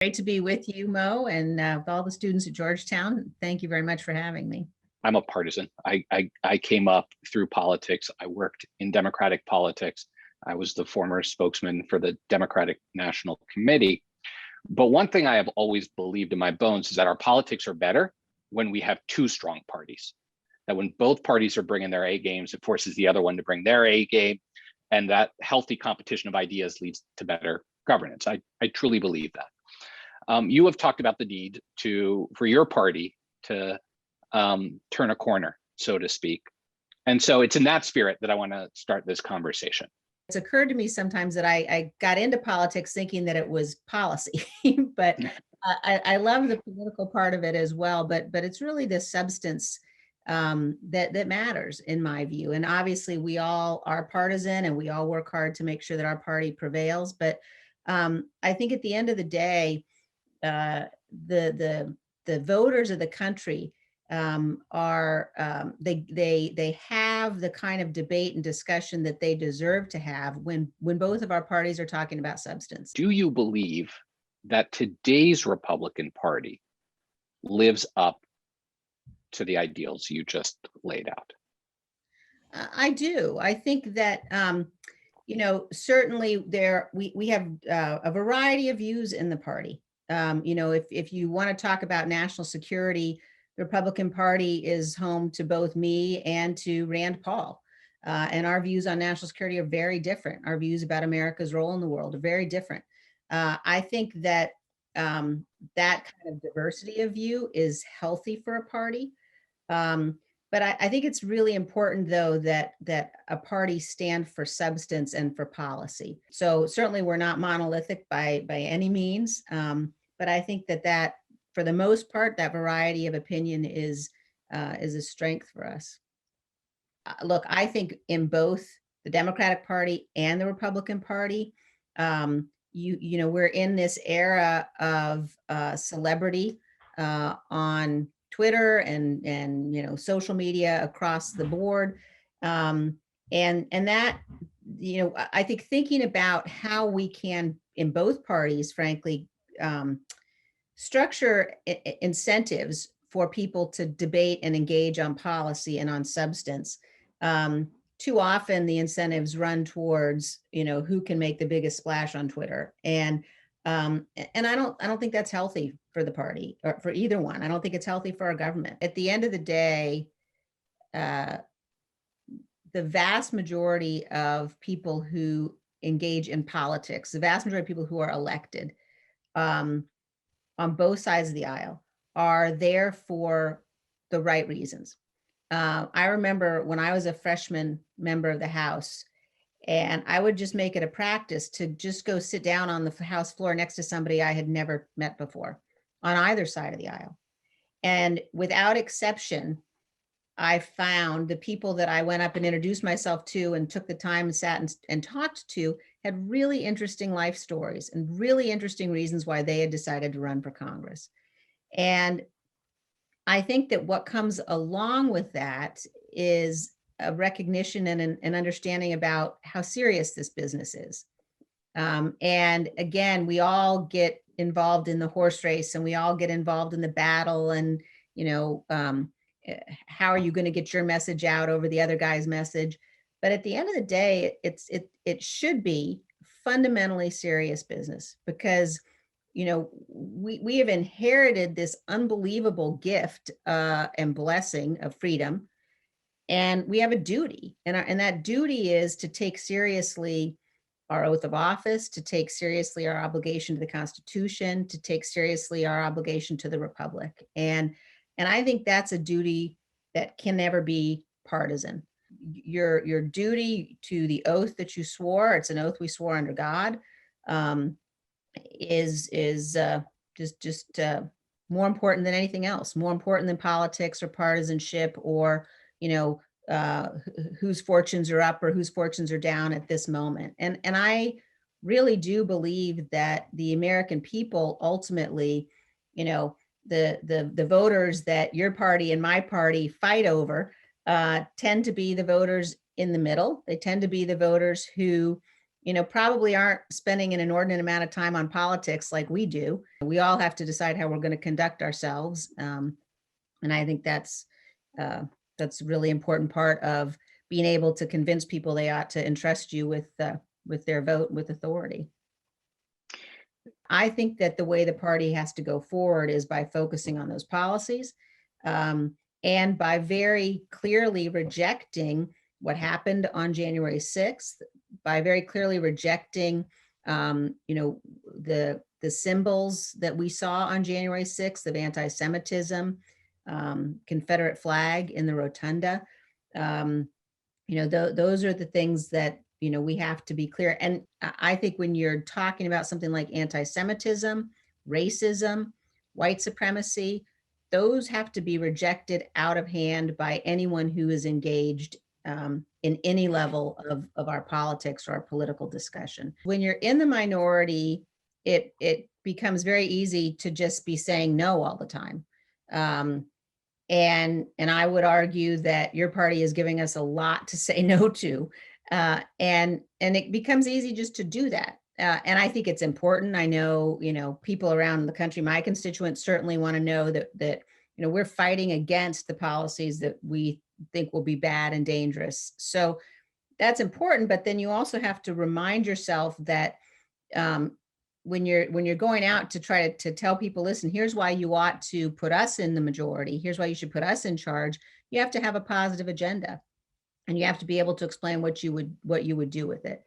Great to be with you, Mo, and with all the students at Georgetown. Thank you very much for having me. I'm a partisan. I came up through politics. I worked in Democratic politics. I was the former spokesman for the Democratic National Committee. But one thing I have always believed in my bones is that our politics are better when we have two strong parties. That when both parties are bringing their A games, it forces the other one to bring their A game. And that healthy competition of ideas leads to better governance. I truly believe that. You have talked about the need for your party to turn a corner, so to speak. And so it's in that spirit that I want to start this conversation. It's occurred to me sometimes that I got into politics thinking that it was policy, but I love the political part of it as well. But it's really the substance that matters in my view. And obviously we all are partisan and we all work hard to make sure that our party prevails. But I think at the end of the day, the voters of the country they have the kind of debate and discussion that they deserve to have when both of our parties are talking about substance. Do you believe that today's Republican Party lives up to the ideals you just laid out? I do. I think that certainly we have a variety of views in the party. If you want to talk about national security, the Republican Party is home to both me and to Rand Paul. And our views on national security are very different. Our views about America's role in the world are very different. I think that that kind of diversity of view is healthy for a party. But I think it's really important, though, that a party stand for substance and for policy. So certainly we're not monolithic by any means. But I think that for the most part, that variety of opinion is a strength for us. Look, I think in both the Democratic Party and the Republican Party, we're in this era of celebrity on Twitter and social media across the board, and that I think thinking about how we can in both parties, frankly, structure incentives for people to debate and engage on policy and on substance. Too often the incentives run towards, who can make the biggest splash on Twitter. And I don't think that's healthy for the party or for either one. I don't think it's healthy for our government. At the end of the day, the vast majority of people who engage in politics, the vast majority of people who are elected, on both sides of the aisle are there for the right reasons. I remember when I was a freshman member of the House, and I would just make it a practice to just go sit down on the House floor next to somebody I had never met before on either side of the aisle. And without exception, I found the people that I went up and introduced myself to and took the time and sat and talked to had really interesting life stories and really interesting reasons why they had decided to run for Congress. And I think that what comes along with that is a recognition and an understanding about how serious this business is. And again, we all get involved in the horse race and we all get involved in the battle and, how are you going to get your message out over the other guy's message? But at the end of the day, it should be fundamentally serious business because, we have inherited this unbelievable gift and blessing of freedom, and we have a duty, and that duty is to take seriously our oath of office, to take seriously our obligation to the Constitution, to take seriously our obligation to the Republic, and I think that's a duty that can never be partisan. Your duty to the oath that you swore, it's an oath we swore under God, is just more important than anything else, more important than politics or partisanship or, whose fortunes are up or whose fortunes are down at this moment. And I really do believe that the American people ultimately, the voters that your party and my party fight over tend to be the voters in the middle. They tend to be the voters who probably aren't spending an inordinate amount of time on politics like we do. We all have to decide how we're going to conduct ourselves. And I think that's a really important part of being able to convince people they ought to entrust you with their vote, with authority. I think that the way the party has to go forward is by focusing on those policies, and by very clearly rejecting what happened on January 6th, by very clearly rejecting, the symbols that we saw on January 6th of anti-Semitism, Confederate flag in the rotunda. Those are the things that, we have to be clear. And I think when you're talking about something like anti-Semitism, racism, white supremacy, those have to be rejected out of hand by anyone who is engaged in any level of our politics or our political discussion. When you're in the minority, it becomes very easy to just be saying no all the time. And I would argue that your party is giving us a lot to say no to. And it becomes easy just to do that. And I think it's important. I know, people around the country, my constituents certainly want to know that we're fighting against the policies that we think will be bad and dangerous. So that's important. But then you also have to remind yourself that when you're going out to try to tell people, listen, here's why you ought to put us in the majority. Here's why you should put us in charge. You have to have a positive agenda, and you have to be able to explain what you would do with it.